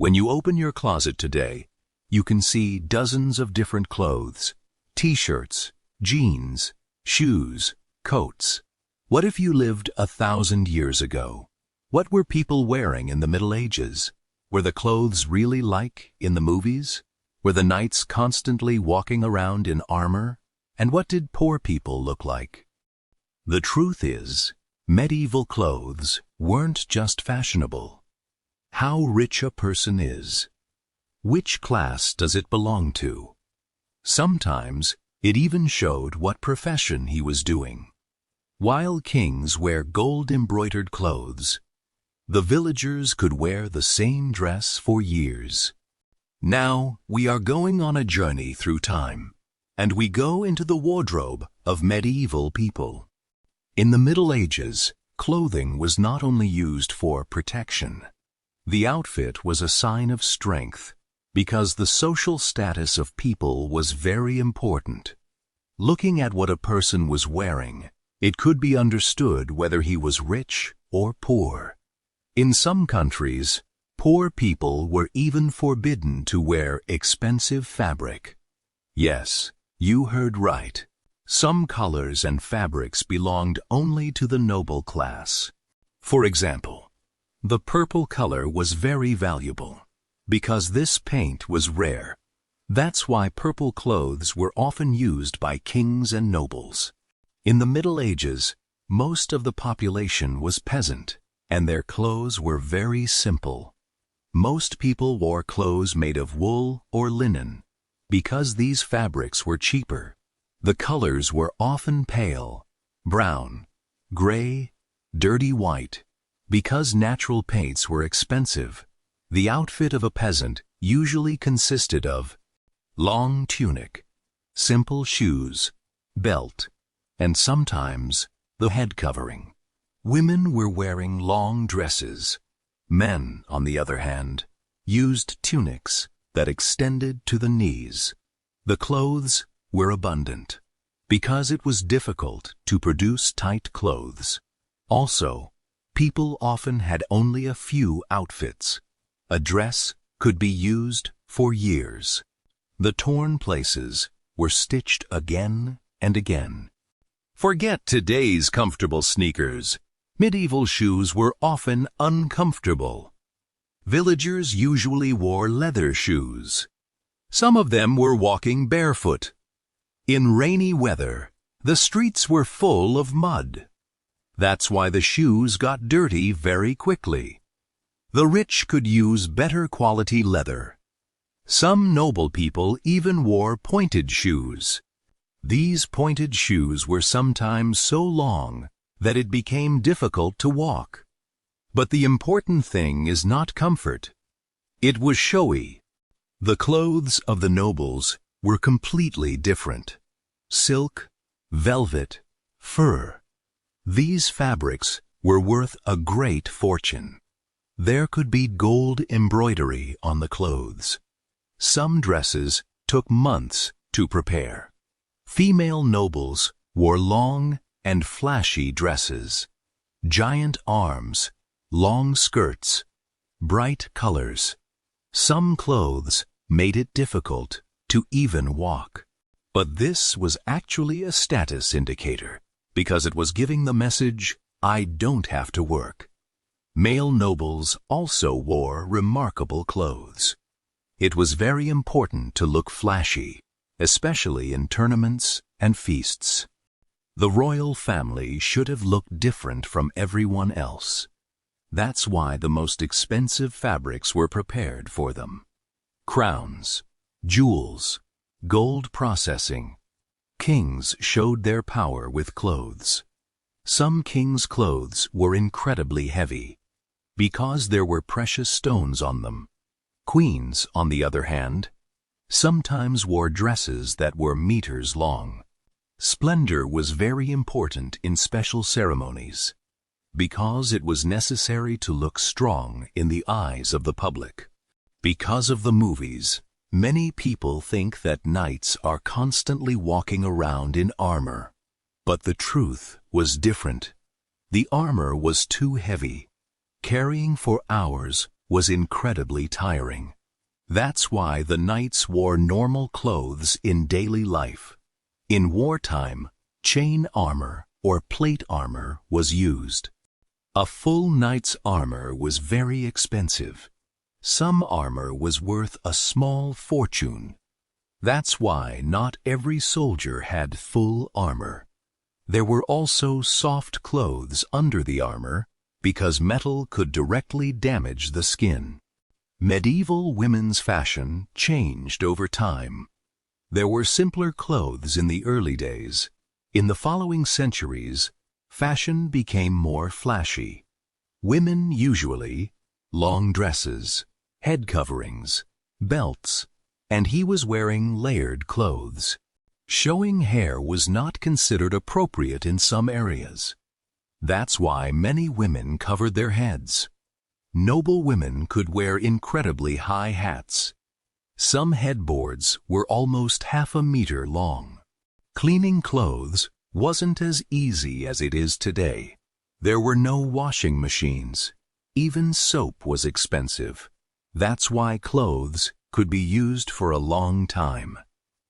When you open your closet today, you can see dozens of different clothes, t-shirts, jeans, shoes, coats. What if you lived 1,000 years ago? What were people wearing in the Middle Ages? Were the clothes really like in the movies? Were the knights constantly walking around in armor? And what did poor people look like? The truth is, medieval clothes weren't just fashionable. How rich a person is. Which class does it belong to? Sometimes it even showed what profession he was doing. While kings wear gold-embroidered clothes, the villagers could wear the same dress for years. Now we are going on a journey through time, and we go into the wardrobe of medieval people. In the Middle Ages, clothing was not only used for protection. The outfit was a sign of strength, because the social status of people was very important. Looking at what a person was wearing, it could be understood whether he was rich or poor. In some countries, poor people were even forbidden to wear expensive fabric. Yes, you heard right. Some colors and fabrics belonged only to the noble class. For example, the purple color was very valuable, because this paint was rare. That's why purple clothes were often used by kings and nobles. In the Middle Ages, most of the population was peasant, and their clothes were very simple. Most people wore clothes made of wool or linen, because these fabrics were cheaper. The colors were often pale, brown, gray, dirty white. Because natural paints were expensive, the outfit of a peasant usually consisted of long tunic, simple shoes, belt, and sometimes the head covering. Women were wearing long dresses. Men, on the other hand, used tunics that extended to the knees. The clothes were abundant, because it was difficult to produce tight clothes. Also, people often had only a few outfits. A dress could be used for years. The torn places were stitched again and again. Forget today's comfortable sneakers. Medieval shoes were often uncomfortable. Villagers usually wore leather shoes. Some of them were walking barefoot. In rainy weather, the streets were full of mud. That's why the shoes got dirty very quickly. The rich could use better quality leather. Some noble people even wore pointed shoes. These pointed shoes were sometimes so long that it became difficult to walk. But the important thing is not comfort. It was showy. The clothes of the nobles were completely different. Silk, velvet, fur. These fabrics were worth a great fortune. There could be gold embroidery on the clothes. Some dresses took months to prepare. Female nobles wore long and flashy dresses, giant arms, long skirts, bright colors. Some clothes made it difficult to even walk. But this was actually a status indicator, because it was giving the message, I don't have to work. Male nobles also wore remarkable clothes. It was very important to look flashy, especially in tournaments and feasts. The royal family should have looked different from everyone else. That's why the most expensive fabrics were prepared for them. Crowns, jewels, gold processing. Kings showed their power with clothes. Some kings' clothes were incredibly heavy, because there were precious stones on them. Queens, on the other hand, sometimes wore dresses that were meters long. Splendor was very important in special ceremonies, because it was necessary to look strong in the eyes of the public. Because of the movies, many people think that knights are constantly walking around in armor. But the truth was different. The armor was too heavy. Carrying for hours was incredibly tiring. That's why the knights wore normal clothes in daily life. In wartime, chain armor or plate armor was used. A full knight's armor was very expensive. Some armor was worth a small fortune. That's why not every soldier had full armor. There were also soft clothes under the armor because metal could directly damage the skin. Medieval women's fashion changed over time. There were simpler clothes in the early days. In the following centuries, fashion became more flashy. Women usually long dresses, head coverings, belts, and he was wearing layered clothes. Showing hair was not considered appropriate in some areas. That's why many women covered their heads. Noble women could wear incredibly high hats. Some headboards were almost half a meter long. Cleaning clothes wasn't as easy as it is today. There were no washing machines. Even soap was expensive. That's why clothes could be used for a long time.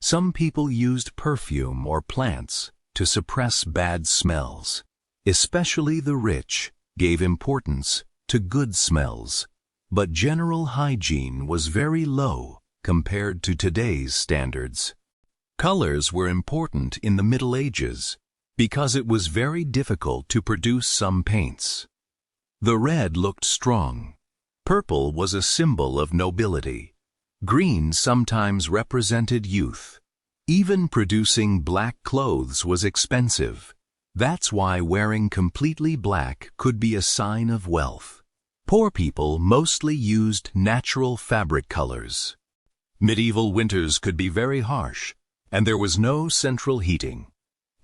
Some people used perfume or plants to suppress bad smells. Especially the rich gave importance to good smells, but general hygiene was very low compared to today's standards. Colors were important in the Middle Ages because it was very difficult to produce some paints. The red looked strong. Purple was a symbol of nobility. Green sometimes represented youth. Even producing black clothes was expensive. That's why wearing completely black could be a sign of wealth. Poor people mostly used natural fabric colors. Medieval winters could be very harsh, and there was no central heating.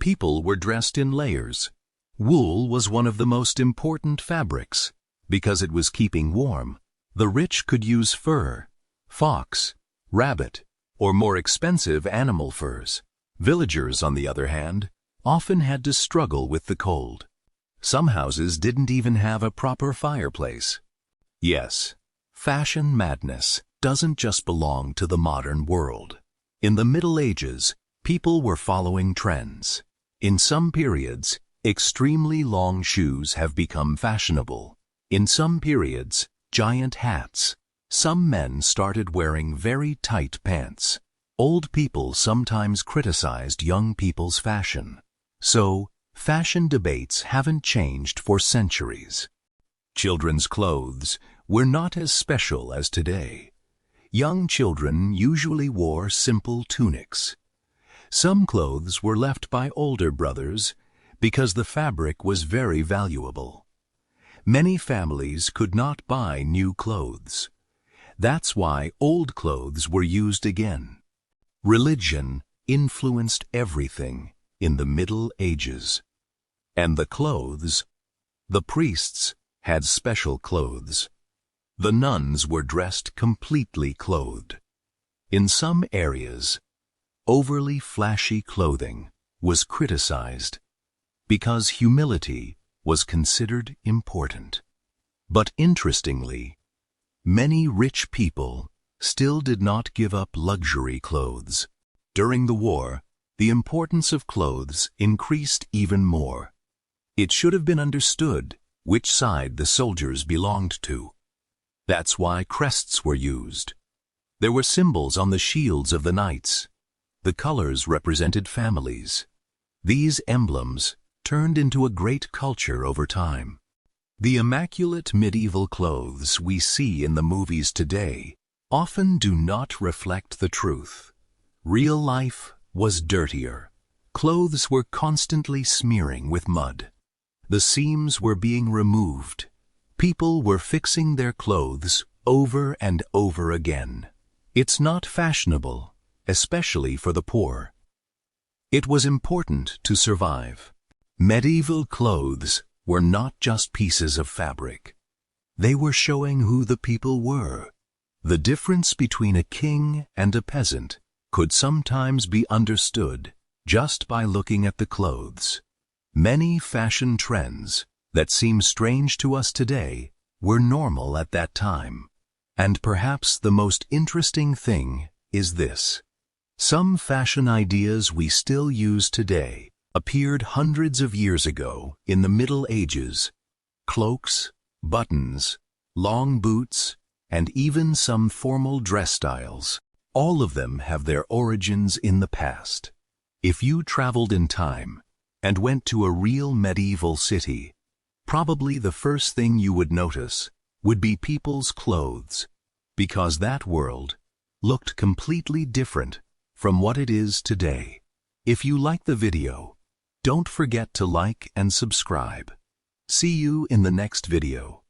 People were dressed in layers. Wool was one of the most important fabrics. Because it was keeping warm, the rich could use fur, fox, rabbit, or more expensive animal furs. Villagers, on the other hand, often had to struggle with the cold. Some houses didn't even have a proper fireplace. Yes, fashion madness doesn't just belong to the modern world. In the Middle Ages, people were following trends. In some periods, extremely long shoes have become fashionable. In some periods, giant hats. Some men started wearing very tight pants. Old people sometimes criticized young people's fashion. So, fashion debates haven't changed for centuries. Children's clothes were not as special as today. Young children usually wore simple tunics. Some clothes were left by older brothers because the fabric was very valuable. Many families could not buy new clothes. That's why old clothes were used again. Religion influenced everything in the Middle Ages. And the clothes, the priests had special clothes. The nuns were dressed completely clothed. In some areas, overly flashy clothing was criticized because humility was considered important. But interestingly, many rich people still did not give up luxury clothes. During the war, the importance of clothes increased even more. It should have been understood which side the soldiers belonged to. That's why crests were used. There were symbols on the shields of the knights. The colors represented families. These emblems turned into a great culture over time. The immaculate medieval clothes we see in the movies today often do not reflect the truth. Real life was dirtier. Clothes were constantly smearing with mud. The seams were being removed. People were fixing their clothes over and over again. It's not fashionable, especially for the poor. It was important to survive. Medieval clothes were not just pieces of fabric. They were showing who the people were. The difference between a king and a peasant could sometimes be understood just by looking at the clothes. Many fashion trends that seem strange to us today were normal at that time. And perhaps the most interesting thing is this. Some fashion ideas we still use today appeared hundreds of years ago in the Middle Ages. Cloaks, buttons, long boots, and even some formal dress styles. All of them have their origins in the past. If you traveled in time and went to a real medieval city, probably the first thing you would notice would be people's clothes, because that world looked completely different from what it is today. If you like the video, don't forget to like and subscribe. See you in the next video.